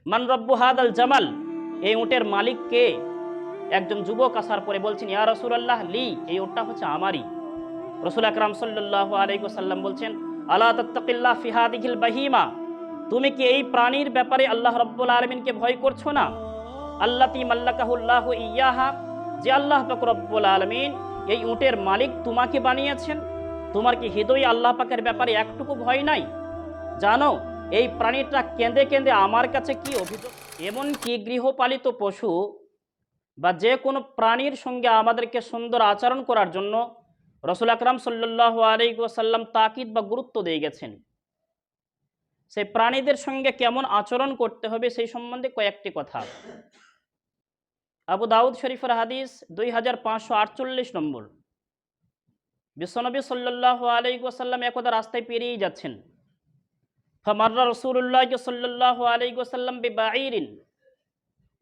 মান রব্বু হাদাল জামাল, এই উটের মালিক কে? একজন যুবক আসার পরে বলছেন, ইয়া রাসূলুল্লাহ লি, এই উটটা হচ্ছে আমারই। রাসূল আকরাম সাল্লাল্লাহু আলাইহি ওয়াসাল্লাম বলছেন, আলা তাত্তাকিল্লাহ ফি হাদিহিল বাহিমা, তুমি কি এই প্রাণীর ব্যাপারে আল্লাহ রাব্বুল আলামিনকে ভয় করছো না? আল্লাতী মাল্লাকাহুল্লাহু ইয়াহা, যে আল্লাহ পাক রব্বুল আলামিন এই উটের মালিক তোমাকে বানিয়েছেন, তোমার কি হৃদয়ে আল্লাহ পাকের ব্যাপারে একটুকু ভয় নাই? জানো এই প্রাণীটা কেঁদে কেঁদে আমার কাছে কি অভিযোগ। এমন কি গৃহপালিত পশু বা যে কোনো প্রাণীর সঙ্গে আমাদেরকে সুন্দর আচরণ করার জন্য রাসূল আকরাম সাল্লাল্লাহু আলাইহি ওয়াসাল্লাম তাকিদ বা গুরুত্ব দিয়ে গেছেন। সেই প্রাণীদের সঙ্গে কেমন আচরণ করতে হবে সেই সম্বন্ধে কয়েকটি কথা। আবু দাউদ শরীফের হাদিস 2548 নম্বর। বিশ্বনবী সাল্লাল্লাহু আলাইহি ওয়াসাল্লাম একদা রাস্তায় পেরিয়ে যাচ্ছেন। ফামাররা রাসূলুল্লাহ সাল্লাল্লাহু আলাইহি ওয়াসাল্লাম বিবাঈরিন,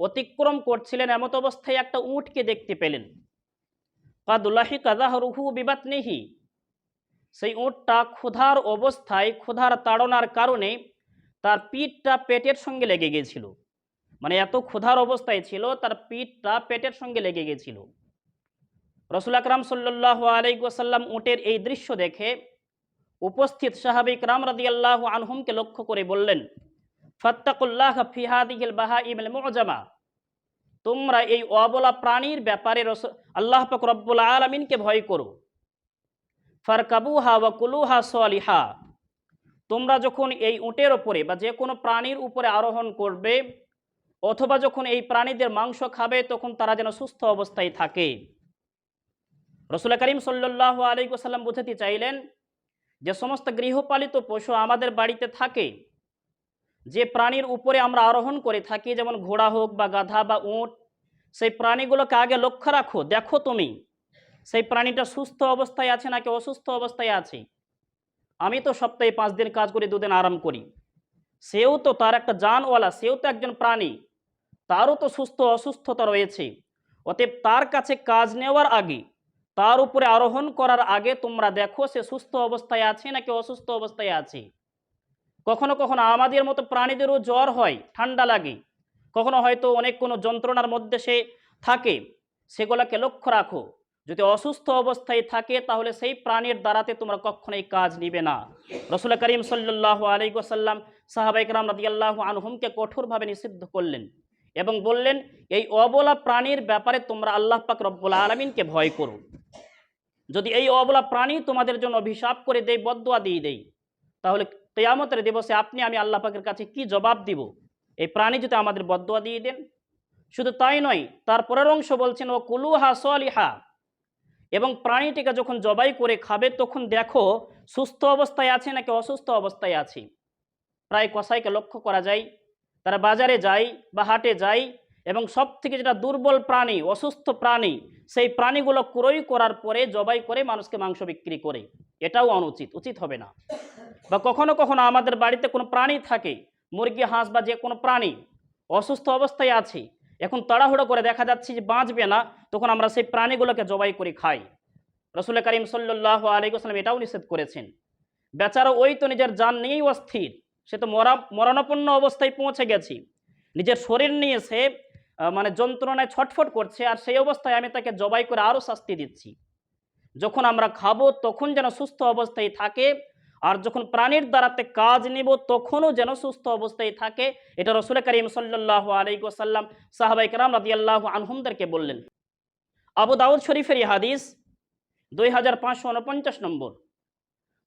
অতিক্রম করছিলেন, এমত অবস্থায় একটা উটকে দেখতে পেলেন। কাদ লাহিকা যাহরুহু বিবাতনিহি, সেই উটটা ক্ষুধার অবস্থায়, ক্ষুধার তাড়নার কারণে তার পিঠটা পেটের সঙ্গে লেগে গিয়েছিল। মানে এত ক্ষুধার অবস্থায় ছিল, তার পিঠটা পেটের সঙ্গে লেগে গিয়েছিল। রাসূল আকরাম সাল্লাল্লাহু আলাইহি ওয়াসাল্লাম উটের এই দৃশ্য দেখে উপস্থিত সাহাবী কিরাম রাদিয়াল্লাহু আনহুমকে লক্ষ্য করে বললেন, ফাত্তাকুল্লাহ ফি হাদিহিল বাহাইমিল মুআজামা, তোমরা এই অবলা প্রাণীর ব্যাপারে আল্লাহ পাক রব্বুল আলামিনকে ভয় করো। ফারকাবুহা ওয়া কুলুহা সালিহা, তোমরা যখন এই উটের উপরে বা যে কোনো প্রাণীর উপরে আরোহণ করবে অথবা যখন এই প্রাণীদের মাংস খাবে, তখন তারা যেন সুস্থ অবস্থায় থাকে। রাসূল করিম সাল্লাল্লাহু আলাইহি ওয়াসাল্লাম বোঝাতে চাইলেন, যে সমস্ত গৃহপালিত পশু আমাদের বাড়িতে থাকে, যে প্রাণীর উপরে আমরা আরোহণ করে থাকি, যেমন ঘোড়া হোক বা গাধা বা উট, সেই প্রাণীগুলোকে আগে লক্ষ্য রাখো, দেখো তুমি সেই প্রাণীটা সুস্থ অবস্থায় আছে নাকি অসুস্থ অবস্থায় আছে। আমি তো সপ্তাহে 5 দিন কাজ করি, 2 দিন আরাম করি, সেও তো তার একটা জানওয়ালা, সেও তো একজন প্রাণী, তারও তো সুস্থ অসুস্থতা রয়েছে। অতএব তার কাছে কাজ নেওয়ার আগে, তার উপরে আরোহণ করার আগে তোমরা দেখো সে সুস্থ অবস্থায় আছে নাকি অসুস্থ অবস্থায় আছে। কখনো কখনো আমাদের মতো প্রাণীদেরও জ্বর হয়, ঠান্ডা লাগে, কখনো হয়তো অনেক কোনো যন্ত্রণার মধ্যে সে থাকে, সেগুলোকে লক্ষ্য রাখো। যদি অসুস্থ অবস্থায় থাকে তাহলে সেই প্রাণীর দ্বারাতে তোমরা কখনোই কাজ নিবে না। রাসূল করিম সাল্লাল্লাহু আলাইহি ওয়াসাল্লাম সাহাবায়ে কেরাম রাদিয়াল্লাহু আনহুমকে কঠোরভাবে নিষিদ্ধ করলেন এবং বললেন, এই অবলা প্রাণীর ব্যাপারে তোমরা আল্লাহ পাক রব্বুল আলামিনকে ভয় করো। যদি এই অবলা প্রাণী তোমাদের জন্য অভিশাপ করে দেয়, বদদুয়া দিয়ে দেয়, তাহলে কিয়ামতের দিবসে আমি আল্লাহ পাকের কাছে কি জবাব দিব? এই প্রাণী যদি আমাদের বদদুয়া দিয়ে দেন। শুধু তাই নয়, তারপরের অংশ বলছেন, ও কুলুহা সালিহা, এবং প্রাণীটিকে যখন জবাই করে খাবে তখন দেখো সুস্থ অবস্থায় আছে নাকি অসুস্থ অবস্থায় আছে। প্রায় কসাইকে লক্ষ্য করা যায়, তারা বাজারে যায় বা হাটে যায় এবং সব থেকে যেটা দুর্বল প্রাণী, অসুস্থ প্রাণী, সেই প্রাণীগুলো ক্রয় করার পরে জবাই করে মানুষকে মাংস বিক্রি করে। এটাও অনুচিত, উচিত হবে না। বা কখনো কখনো আমাদের বাড়িতে কোনো প্রাণী থাকে, মুরগি, হাঁস বা যে কোনো প্রাণী অসুস্থ অবস্থায় আছে, এখন তাড়াহুড়ো করে দেখা যাচ্ছে যে বাঁচবে না, তখন আমরা সেই প্রাণীগুলোকে জবাই করে খাই। রাসূল করিম সাল্লাল্লাহু আলাইহি ওয়াসাল্লাম এটাও নিষেধ করেছেন। বেচারা ওই তো নিজের জান নিয়েই অস্থির, সে তো মরণাপন্ন অবস্থায় পৌঁছে গেছে, নিজের শরীর নিয়ে সে মানে যন্ত্রণায় ছটফট করছে, আর সেই অবস্থায় আমি তাকে জবাই করে আরও শাস্তি দিচ্ছি। যখন আমরা খাবো তখন যেন সুস্থ অবস্থায় থাকে, আর যখন প্রাণীর দ্বারাতে কাজ নিব তখনও যেন সুস্থ অবস্থায় থাকে। এটা রাসূল করিম সাল্লাল্লাহু আলাইহি ওয়াসাল্লাম সাহাবায়ে কেরাম রাদিয়াল্লাহু আনহুমদেরকে বললেন। আবু দাউদ শরীফের এই হাদিস 2549 নম্বর।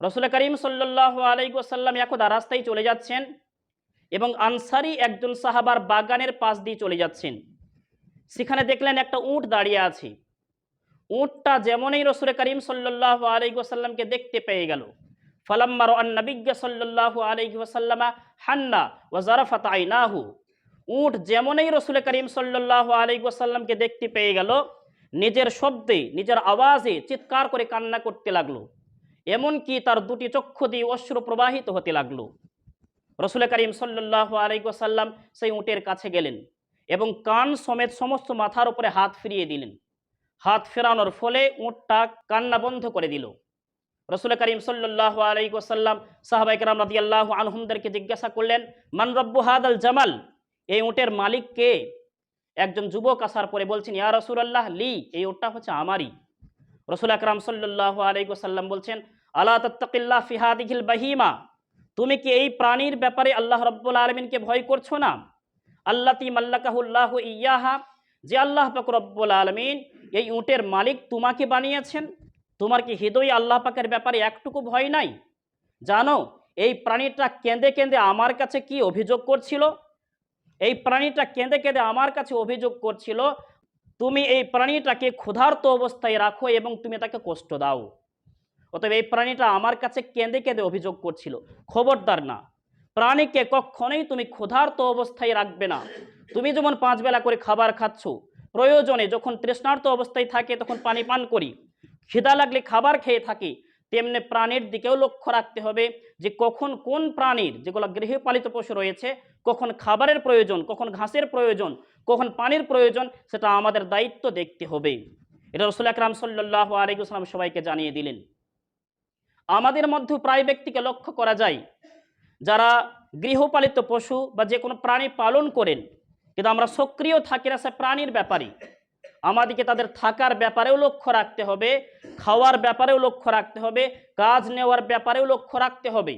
রাসূল করিম সাল্লাল্লাহু আলাইহি ওয়াসাল্লাম একদা রাস্তায় চলে যাচ্ছেন এবং আনসারী একজন সাহাবার বাগানের পাশ দিয়ে চলে যাচ্ছেন। সেখানে দেখলেন একটা উট দাঁড়িয়ে আছে। উটটা যেমনই রাসূল করিম সাল্লাল্লাহু আলাইহি ওয়াসাল্লামকে দেখতে পেয়ে গেল, ফালাম্মা রাআন নবিয়্য সাল্লাল্লাহু আলাইহি ওয়াসাল্লাম হান্না ওয়া যারাফাত আইনাহু, উট যেমনই রাসূল করিম সাল্লাল্লাহু আলাইহি ওয়াসাল্লামকে দেখতে পেয়ে গেল, নিজের শব্দে, নিজের আওয়াজে চিৎকার করে কান্না করতে লাগলো, এমনকি তার দুটি চক্ষু দিয়ে অশ্রু প্রবাহিত হতে লাগলো। রাসূল করিম সাল্লাল্লাহু আলাইহি ওয়াসাল্লাম সেই উটের কাছে গেলেন এবং কান সমেত সমস্ত মাথার উপরে হাত ফিরিয়ে দিলেন। হাত ফেরানোর ফলে উটটা কান্না বন্ধ করে দিল। রাসূল করিম সাল্লাল্লাহু আলাইহি ওয়াসাল্লাম সাহাবায়ে কেরাম রাদিয়াল্লাহু আনহুমদেরকে জিজ্ঞাসা করলেন, মান রব্বু হাদাল জামাল, এই উটের মালিক কে? একজন যুবক আসার পরে বলছেন, ইয়া রাসূলুল্লাহ লি, এই উটটা হচ্ছে আমারই। রাসূল আকরাম সাল্লাল্লাহু আলাইহি ওয়াসাল্লাম বলছেন, আলা তাত্তাকিল্লাহ ফি হাদিহিল বাহিমা, তুমি কি এই প্রাণীর ব্যাপারে আল্লাহ রাব্বুল আলামিনকে ভয় করছো না? আল্লাতী মাল্লাকাহুল্লাহু ইয়াহা, যে আল্লাহ পাক রব্বুল আলামিন এই উটের মালিক তোমাকে বানিয়েছেন, তোমার কি হৃদয়ে আল্লাহ পাকের ব্যাপারে একটুকু ভয় নাই? জানো এই প্রাণীটা কেঁদে কেঁদে আমার কাছে কি অভিযোগ করছিল? এই প্রাণীটা কেঁদে কেঁদে আমার কাছে অভিযোগ করছিল, তুমি এই প্রাণীটাকে ক্ষুধার্ত অবস্থায় রাখো এবং তুমি তাকে কষ্ট দাও। অতএব এই প্রাণীটা আমার কাছে কেঁদে কেঁদে অভিযোগ করছিল, খবরদার না, প্রাণীকে কখনোই তুমি ক্ষুধার্ত অবস্থায় রাখবে না। তুমি যেমন 5 বেলা করে খাবার খাচ্ছ, প্রয়োজনে যখন তৃষ্ণার্ত অবস্থায় থাকে তখন পানি পান করি, খিদা লাগলে খাবার খেয়ে থাকি, তেমনি প্রাণীর দিকেও লক্ষ্য রাখতে হবে যে কখন কোন প্রাণীর, যেগুলো গৃহপালিত পশু রয়েছে, কখন খাবারের প্রয়োজন, কখন ঘাসের প্রয়োজন, কখন পানির প্রয়োজন, সেটা আমাদের দায়িত্ব দেখতে হবে। এটা রাসূল আকরাম সাল্লাল্লাহু আলাইহি ওয়াসাল্লাম সবাইকে জানিয়ে দিলেন। আমাদের মধ্যে প্রায় ব্যক্তিকে লক্ষ্য করা যায় যারা গৃহপালিত পশু বা যে কোনো প্রাণী পালন করেন, কিন্তু আমরা সক্রিয় থাকি না সে প্রাণীর ব্যাপারে। আমাদেরকে তাদের থাকার ব্যাপারেও লক্ষ্য রাখতে হবে, খাওয়ার ব্যাপারেও লক্ষ্য রাখতে হবে, কাজ নেওয়ার ব্যাপারেও লক্ষ্য রাখতে হবে।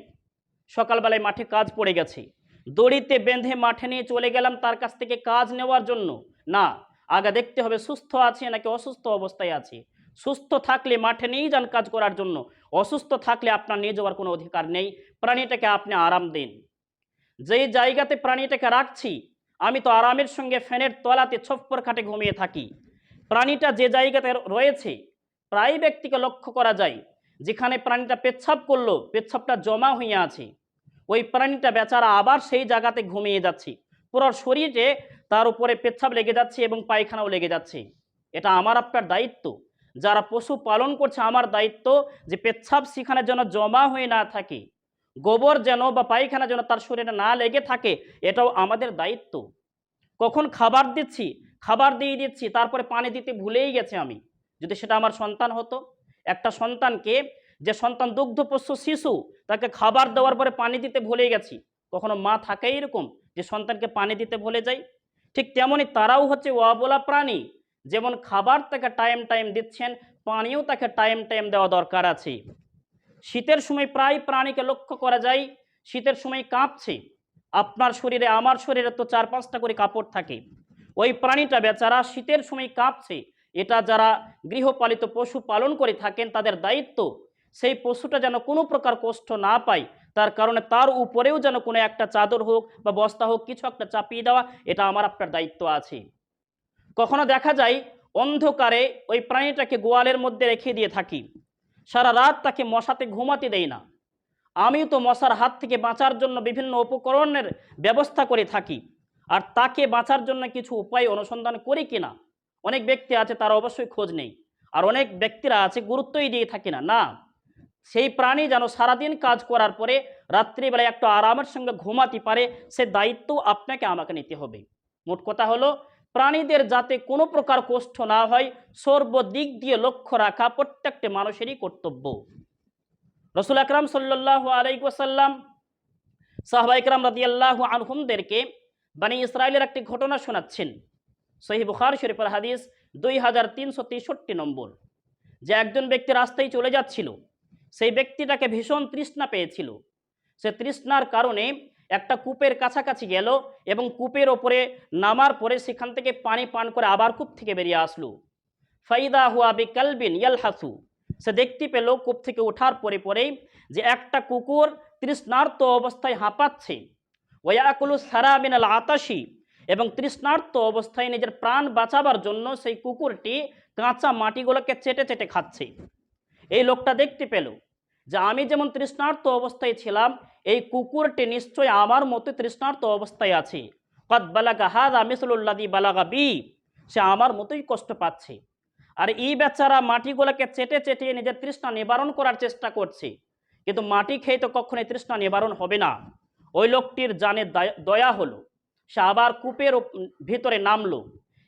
সকালবেলায় মাঠে কাজ পড়ে গেছে, দড়িতে বেঁধে মাঠে নিয়ে চলে গেলাম তার কাছ থেকে কাজ নেওয়ার জন্য, না, আগে দেখতে হবে সুস্থ আছে নাকি অসুস্থ অবস্থায় আছে। সুস্থ থাকলে মাঠে নিয়েই যান কাজ করার জন্য, অসুস্থ থাকলে আপনার নিয়ে যাওয়ার কোনো অধিকার নেই। প্রাণীটাকে আপনি আরাম দিন। যেই জায়গাতে প্রাণীটাকে রাখছি, আমি তো আরামের সঙ্গে ফ্যানের তলাতে ছপ্পর খাটে ঘুমিয়ে থাকি। প্রাণীটা যে জায়গাতে রয়েছে, প্রায় ব্যক্তিকে লক্ষ্য করা যায় যেখানে প্রাণীটা পেচ্ছাপ করলো, পেচ্ছাপটা জমা হয়ে আছে, ওই প্রাণীটা বেচারা আবার সেই জায়গাতে ঘুমিয়ে যাচ্ছে, পুরো শরীরে তার উপরে পেচ্ছাপ লেগে যাচ্ছে এবং পায়খানাও লেগে যাচ্ছে। এটা আমার আপনার দায়িত্ব, যারা পশু পালন করছে আমার দায়িত্ব যে পেচ্ছাপ সেখানে যেন জমা হয়ে না থাকে, গোবর যেন বা পায়খানা যেন তার শরীরে না লেগে থাকে, এটাও আমাদের দায়িত্ব। কখন খাবার দিচ্ছি, খাবার দিয়ে দিচ্ছি, তারপরে পানি দিতে ভুলেই গেছে আমি, যদি সেটা আমার সন্তান হতো। একটা সন্তানকে, যে সন্তান দুগ্ধপোষ্য শিশু, তাকে খাবার দেওয়ার পরে পানি দিতে ভুলে গেছি, কখনো মা থাকে এরকম যে সন্তানকে পানি দিতে ভুলে যায়? ঠিক তেমনই তারাও হচ্ছে অবলা প্রাণী, যেমন খাবার তাকে টাইম টাইম দিচ্ছেন, পানিও তাকে টাইম টাইম দেওয়া দরকার আছে। শীতের সময় প্রায় প্রাণীকে লক্ষ্য করা যায় শীতের সময় কাঁপছে, আপনার শরীরে আমার শরীরে তো 4-5টা করে কাপড় থাকে, ওই প্রাণীটা বেচারা শীতের সময় কাঁপছে। এটা যারা গৃহপালিত পশু পালন করে থাকেন তাদের দায়িত্ব সেই পশুটা যেন কোনো প্রকার কষ্ট না পায়, তার কারণে তার উপরেও যেন কোনো একটা চাদর হোক বা বস্তা হোক কিছু একটা চাপিয়ে দেওয়া, এটা আমার আপনার দায়িত্ব আছে। কখনো দেখা যায় অন্ধকারে ওই প্রাণীটাকে গোয়ালের মধ্যে রেখে দিয়ে থাকি, সারা রাত তাকে মশাতে ঘুমাতে দেই না। আমি তো মশার হাত থেকে বাঁচার জন্য বিভিন্ন উপকরণের ব্যবস্থা করে থাকি, আর তাকে বাঁচার জন্য কিছু উপায় অনুসন্ধান করি কিনা। অনেক ব্যক্তি আছে তারা অবশ্যই খোঁজ নেই, আর অনেক ব্যক্তিরা আছে গুরুত্বই দিয়ে থাকি না। না, সেই প্রাণী যেন সারাদিন কাজ করার পরে রাত্রিবেলায় একটু আরামের সঙ্গে ঘুমাতে পারে, সে দায়িত্ব আপনাকে আমাকে নিতে হবে। মোট কথা হলো প্রাণীদের যাতে কোনো প্রকার কষ্ট না হয় সর্বদিক দিয়ে লক্ষ্য রাখা প্রত্যেকটি মানুষেরই কর্তব্য। রাসূল আকরাম সাল্লাল্লাহু আলাইহি ওয়াসাল্লাম সাহাবা ইকরাম রাদিয়াল্লাহু আনহুমদেরকে বনি ইসরাইলের একটি ঘটনা শোনাচ্ছেন। সহিহ বুখারী শরীফের হাদিস 2363 নম্বর, যে একজন ব্যক্তি রাস্তায় চলে যাচ্ছিল, সেই ব্যক্তিটাকে ভীষণ তৃষ্ণা পেয়েছিল। সে তৃষ্ণার কারণে একটা কূপের কাছাকাছি গেল এবং কূপের ওপরে নামার পরে সেখান থেকে পানি পান করে আবার কূপ থেকে বেরিয়ে আসলো। ফাইদা হুয়া বিকালবিন ইয়ালহাসু, সে দেখতে পেল কূপ থেকে ওঠার পরে পরেই যে একটা কুকুর তৃষ্ণার্ত অবস্থায় হাঁপাচ্ছে। ওয়াকুলু সারা মিনাল আতাশি, এবং তৃষ্ণার্ত অবস্থায় নিজের প্রাণ বাঁচাবার জন্য সেই কুকুরটি কাঁচা মাটিগুলোকে চেটে চেটে খাচ্ছে। এই লোকটা দেখতে পেল যে আমি যেমন তৃষ্ণার্ত অবস্থায় ছিলাম, এই কুকুরটি নিশ্চয় আমার মতো তৃষ্ণার্ত অবস্থায় আছে। কদ বালাগা হাযা মিসলুল্লাযী বালাগা বি, সে আমার মতোই কষ্ট পাচ্ছে। আর এই বেচারা মাটিগুলোকে চেটে চেটে নিজের তৃষ্ণা নিবারণ করার চেষ্টা করছে, কিন্তু মাটি খেয়ে তো কখনোই তৃষ্ণা নিবারণ হবে না। ওই লোকটির জানে দয়া হলো, সে আবার কূপের ভিতরে নামলো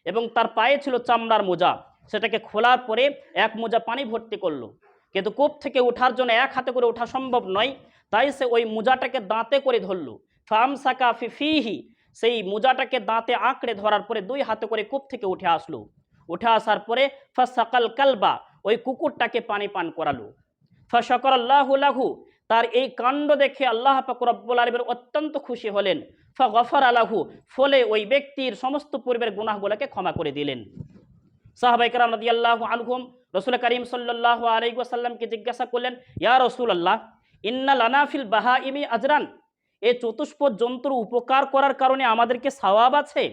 এবং তার পায়ে ছিল চামড়ার মোজা, সেটাকে খোলার পরে এক মোজা পানি ভর্তি করলো। কিন্তু কূপ থেকে ওঠার জন্য এক হাতে করে ওঠা সম্ভব নয়, তাই সে ওই মোজাটাকে দাঁতে করে ধরলো। ফামসাকা ফি ফিহি, সেই মোজাটাকে দাঁতে আঁকড়ে ধরার পরে দুই হাতে করে কূপ থেকে উঠে আসলো। উঠে আসার পরে ফাসাকাল কালবা, ওই কুকুরটাকে পানি পান করালো। ফাশাকারাল্লাহু লাহু, তার এই কাণ্ড দেখে আল্লাহ পাক রব্বুল আলামিন অত্যন্ত খুশি হলেন। ফাগফারা লাহু, ফলে ওই ব্যক্তির সমস্ত পূর্বের গুনাহগুলোকে ক্ষমা করে দিলেন। সাহাবায়ে কেরাম রাদিয়াল্লাহু আনহুম রাসূল করিম সাল্লাল্লাহু আলাইহি ওয়াসাল্লামকে জিজ্ঞাসা করলেন, ইয়া রাসূলুল্লাহ, ইন্না লানা ফিল বাহাইমি আজরান, এই চতুষ্পদ জন্তুর উপকার করার কারণে আমাদেরকে সওয়াব আছে?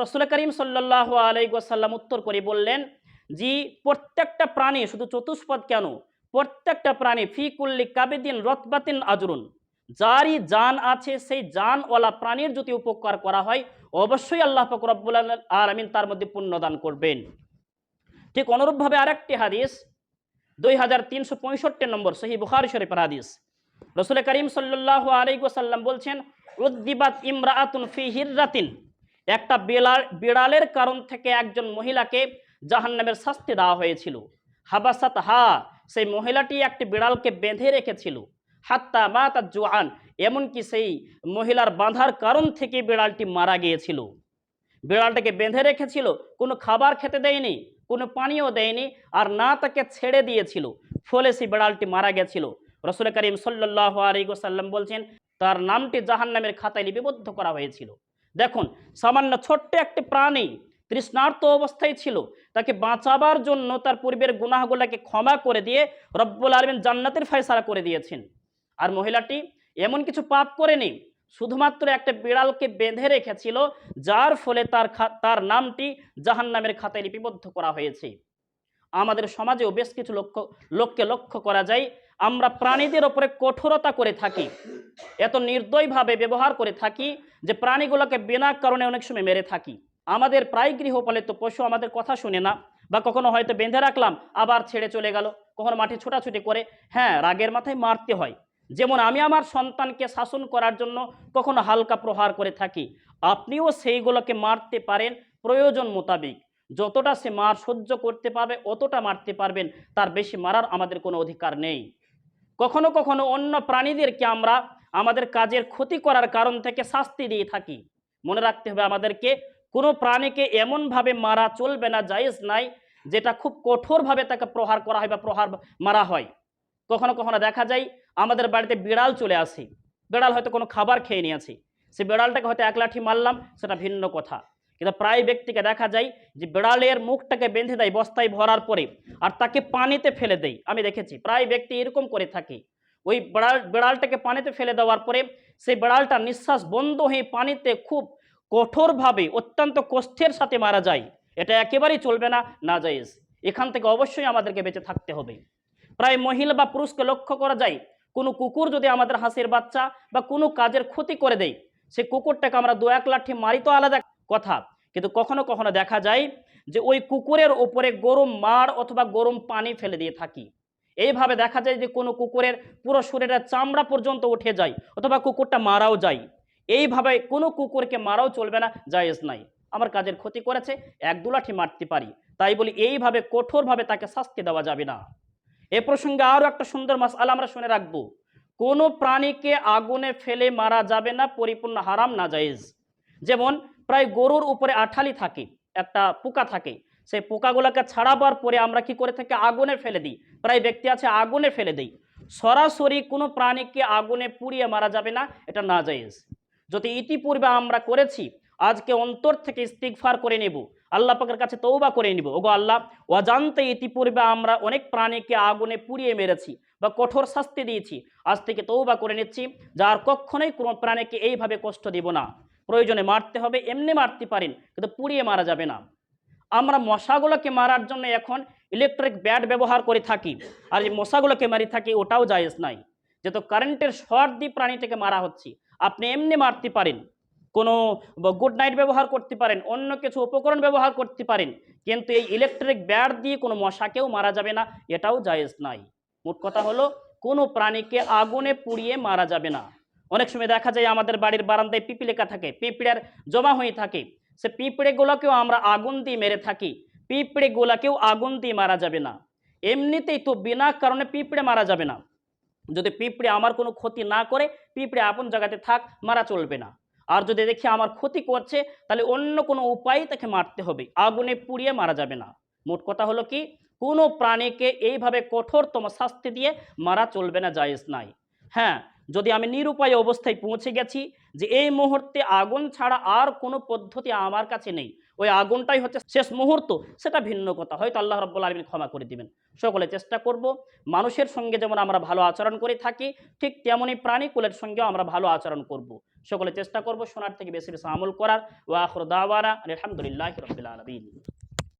রাসূল করিম সাল্লাল্লাহু আলাইহি ওয়াসাল্লাম উত্তর করে বললেন, জি, প্রত্যেকটা প্রাণী, শুধু চতুষ্পদ কেন, প্রত্যেকটা প্রাণী, ফি কুল্লি কাবিদিন রতবাতিন আজরুন, যারই জান আছে সেই জানওয়ালা প্রাণীর যদি উপকার করা হয় অবশ্যই আল্লাহ পাক রব্বুল আলামিন তার মধ্যে পুণ্যদান করবেন। ঠিক অনুরূপভাবে আরেকটি হাদিস 2365 নম্বর সহিহ বুখারী শরীফের হাদিস, রাসূল করিম সাল্লাল্লাহু আলাইহি ওয়াসাল্লাম বলছেন, উদ্দিবাত ইমরাআতুন ফি হিররাতিন, একটা বিড়ালের কারণ থেকে একজন মহিলাকে জাহান্নামের শাস্তি দেওয়া হয়েছিল। হাবাসাত হা, সেই মহিলাটি একটি বিড়ালকে বেঁধে রেখেছিল। হাত্তা মাতাত জুআন, এমনকি সেই মহিলার বাঁধার কারণ থেকে বিড়ালটি মারা গিয়েছিল। বিড়ালটাকে বেঁধে রেখেছিল, কোনো খাবার খেতে দেয়নি, কোনো পানীয় দেয়নি, আর না তাকে ছেড়ে দিয়েছিল, ফলে সেই বিড়ালটি মারা গেছিল। রাসূল করিম সাল্লাল্লাহু আলাইহি ওয়াসাল্লাম বলছেন, তার নামটি জাহান্নামের খাতায় লিপিবদ্ধ করা হয়েছিল। দেখুন, সামান্য ছোট্ট একটি প্রাণী তৃষ্ণার্ত অবস্থায় ছিল, তাকে বাঁচাবার জন্য তার পূর্বের গুনাহগুলোকে ক্ষমা করে দিয়ে রব্বুল আলামিন জান্নাতের ফয়সালা করে দিয়েছেন। আর মহিলাটি এমন কিছু পাপ করেনি, শুধুমাত্র একটা বিড়ালকে বেঁধে রেখেছিল, যার ফলে তার নামটি জাহান্নামের খাতায় লিপিবদ্ধ করা হয়েছে। আমাদের সমাজেও বেশ কিছু লোককে লক্ষ্য করা যায়, আমরা প্রাণীদের ওপরে কঠোরতা করে থাকি, এত নির্দয়ভাবে ব্যবহার করে থাকি যে প্রাণীগুলোকে বিনা কারণে অনেক সময় মেরে থাকি। আমাদের প্রায় গৃহপালিত পশু আমাদের কথা শুনে না, বা কখনো হয়তো বেঁধে রাখলাম আবার ছেড়ে চলে গেল, কখনো মাঠে ছোটাছুটি করে, হ্যাঁ, রাগের মাথায় মারতে হয়। যেমন আমি আমার সন্তানকে শাসন করার জন্য কখনো হালকা প্রহার করে থাকি, আপনিও সেইগুলোকে মারতে পারেন প্রয়োজন মোতাবেক। যতটা সে মার সহ্য করতে পারবে অতটা মারতে পারবেন, তার বেশি মারার আমাদের কোনো অধিকার নেই। কখনো কখনো অন্য প্রাণীদেরকে আমরা আমাদের কাজের ক্ষতি করার কারণ থেকে শাস্তি দিয়ে থাকি। মনে রাখতে হবে আমাদেরকে, কোনো প্রাণীকে এমনভাবে মারা চলবে না, জায়েজ নাই, যেটা খুব কঠোরভাবে তাকে প্রহার করা হয় বা প্রহার মারা হয়। কখনো কখনো দেখা যায় আমাদের বাড়িতে বিড়াল চলে আসে, বিড়াল হয়তো কোনো খাবার খেয়ে নিয়েছে, সে বিড়ালটাকে হয়তো এক লাঠি মারলাম, সেটা ভিন্ন কথা। কিন্তু প্রায় ব্যক্তিকে দেখা যায় যে বিড়ালের মুখটাকে বেঁধে দেয় বস্তায় ভরার পরে, আর তাকে পানিতে ফেলে দেয়। আমি দেখেছি প্রায় ব্যক্তি এরকম করে থাকে। ওই বিড়ালটাকে পানিতে ফেলে দেওয়ার পরে সেই বিড়ালটা নিঃশ্বাস বন্ধ হয়ে পানিতে খুব কঠোরভাবে অত্যন্ত কষ্টের সাথে মারা যায়। এটা একেবারেই চলবে না, নাজায়েজ। এখান থেকে অবশ্যই আমাদেরকে বেঁচে থাকতে হবে। প্রায় মহিলা বা পুরুষকে লক্ষ্য করা যায়, কোনো কুকুর যদি আমাদের হাঁসের বাচ্চা বা কোনো কাজের ক্ষতি করে দেয়, সে কুকুরটাকে আমরা দু এক লাঠি মারি তো আলাদা কথা, কিন্তু কখনো কখনো দেখা যায় যে ওই কুকুরের ওপরে গরম মাড় অথবা গরম পানি ফেলে দিয়ে থাকি। এইভাবে দেখা যায় যে কোনো কুকুরের পুরো শরীরের চামড়া পর্যন্ত উঠে যায়, অথবা কুকুরটা মারাও যায়। এইভাবে কোনো কুকুরকে মারাও চলবে না, জায়েজ নাই। আমার কাজের ক্ষতি করেছে, এক দু লাঠি মারতে পারি, তাই বলি এইভাবে কঠোরভাবে তাকে শাস্তি দেওয়া যাবে না। এ প্রসঙ্গে আরও একটা সুন্দর মাসআলা আমরা শুনে রাখবো, কোনো প্রাণীকে আগুনে ফেলে মারা যাবে না, পরিপূর্ণ হারাম, নাজায়েজ। যেমন প্রায় গরুর উপরে আঠালি থাকে, একটা পোকা থাকে, সেই পোকাগুলোকে ছাড়াবার পরে আমরা কি করে থাকি, আগুনে ফেলে দিই। প্রায় ব্যক্তি আছে আগুনে ফেলে দিই। সরাসরি কোনো প্রাণীকে আগুনে পুড়িয়ে মারা যাবে না, এটা নাজায়েজ। যদি ইতিপূর্বে আমরা করেছি, আজকে অন্তর থেকে ইস্তিগফার করে নেব, আল্লাহ পাকের কাছে তওবা করে নিব, ওগো আল্লাহ, অজান্তে ইতিপূর্বে আমরা অনেক প্রাণীকে আগুনে পুড়িয়ে মেরেছি বা কঠোর শাস্তি দিয়েছি, আজ থেকে তওবা করে নিচ্ছি, যার কখনোই কোনো প্রাণীকে এইভাবে কষ্ট দিব না। প্রয়োজনে মারতে হবে, এমনি মারতে পারেন, কিন্তু পুড়িয়ে মারা যাবে না। আমরা মশাগুলোকে মারার জন্য এখন ইলেকট্রিক ব্যাট ব্যবহার করে থাকি, আর যে মশাগুলোকে মারি থাকি ওটাও জায়েজ নাই, যেহেতু কারেন্টের শর্ট দিয়ে প্রাণীটাকে মারা হচ্ছে। আপনি এমনি মারতে পারেন, কোনো গুড নাইট ব্যবহার করতে পারেন, অন্য কিছু উপকরণ ব্যবহার করতে পারেন, কিন্তু এই ইলেকট্রিক ব্যাট দিয়ে কোনো মশাকেও মারা যাবে না, এটাও জায়েজ নাই। মোট কথা হলো, কোনো প্রাণীকে আগুনে পুড়িয়ে মারা যাবে না। অনেক সময় দেখা যায় আমাদের বাড়ির বারান্দায় পিঁপড়ে থাকে, পিঁপড়ের জমা হয়ে থাকে, সে পিঁপড়েগুলোকেও আমরা আগুন দিয়ে মেরে থাকি, পিঁপড়েগুলোকেও আগুন দিয়ে মারা যাবে না। এমনিতেই তো বিনা কারণে পিঁপড়ে মারা যাবে না। যদি পিঁপড়ে আমার কোনো ক্ষতি না করে, পিঁপড়ে আপন জায়গাতে থাক, মারা চলবে না। আর যদি দেখি আমার ক্ষতি করছে, তাহলে অন্য কোনো উপায় তাকে মারতে হবে, আগুনে পুড়িয়ে মারা যাবে না। মোট কথা হলো কি, কোনো প্রাণীকে এইভাবে কঠোরতম শাস্তি দিয়ে মারা চলবে না, জায়েজ নাই। হ্যাঁ, যদি আমি নিরুপায় অবস্থায় পৌঁছে গেছি যে এই মুহূর্তে আগুন ছাড়া আর কোনো পদ্ধতি আমার কাছে নেই, ওই আগুনটাই হচ্ছে শেষ মুহূর্ত, সেটা ভিন্ন কথা, হয়তো আল্লাহ রাব্বুল আলামিন ক্ষমা করে দিবেন। সকলে চেষ্টা করব মানুষের সঙ্গে যেমন আমরা ভালো আচরণ করে থাকি, ঠিক তেমনই প্রাণীকুলের সঙ্গেও আমরা ভালো আচরণ করব। সকলে চেষ্টা করব শোনার থেকে বেশি বেশি আমল করার। ওয়া আখিরু দাওয়ানা আলহামদুলিল্লাহি রাব্বিল আলামিন।